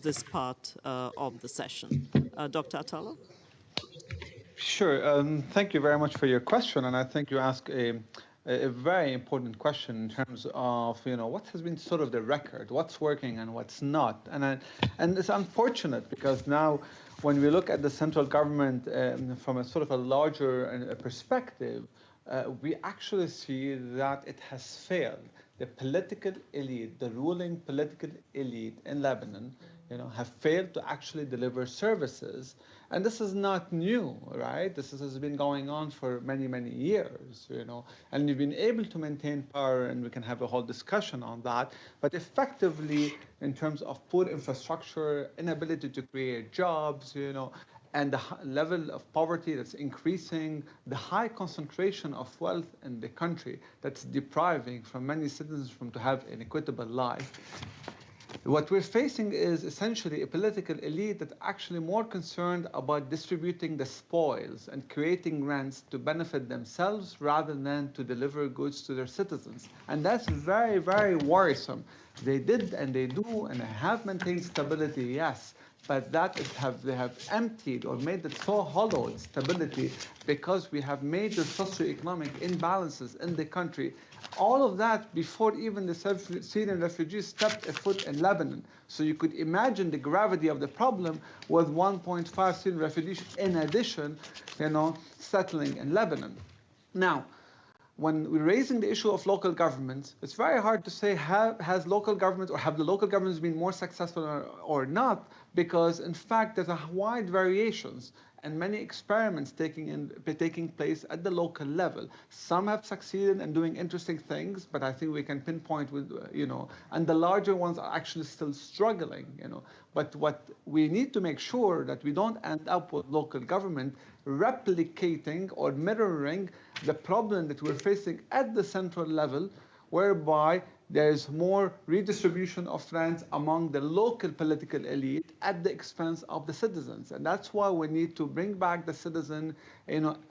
this part of the session. Dr. Atallah? Sure. Thank you very much for your question, and I think you ask a very important question in terms of what has been sort of the record, what's working and what's not, and it's unfortunate because now when we look at the central government from a sort of a larger perspective, we actually see that it has failed. The political elite, the ruling political elite in Lebanon, have failed to actually deliver services. And this is not new, right? This has been going on for many, many years, and we've been able to maintain power, and we can have a whole discussion on that. But effectively, in terms of poor infrastructure, inability to create jobs, and the level of poverty that's increasing, the high concentration of wealth in the country that's depriving from many citizens from to have an equitable life. What we're facing is essentially a political elite that's actually more concerned about distributing the spoils and creating rents to benefit themselves rather than to deliver goods to their citizens. And that's very, very worrisome. They did and they do and they have maintained stability, yes, but they have emptied or made it so hollow, stability, because we have major socioeconomic imbalances in the country. All of that before even the Syrian refugees stepped a foot in Lebanon. So you could imagine the gravity of the problem with 1.5 Syrian refugees in addition, settling in Lebanon. Now, when we're raising the issue of local governments, it's very hard to say has local governments or have the local governments been more successful or not, because in fact there's a wide variations and many experiments taking place at the local level. Some have succeeded in doing interesting things, but I think we can pinpoint with, and the larger ones are actually still struggling, But what we need to make sure that we don't end up with local government replicating or mirroring the problem that we're facing at the central level, whereby there's more redistribution of rents among the local political elite at the expense of the citizens. And that's why we need to bring back the citizen,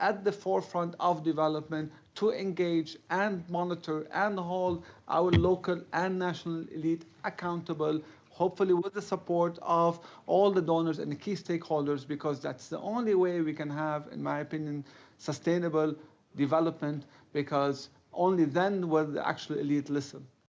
at the forefront of development to engage and monitor and hold our local and national elite accountable, hopefully with the support of all the donors and the key stakeholders, because that's the only way we can have, in my opinion, sustainable development, because only then will the actual elite listen.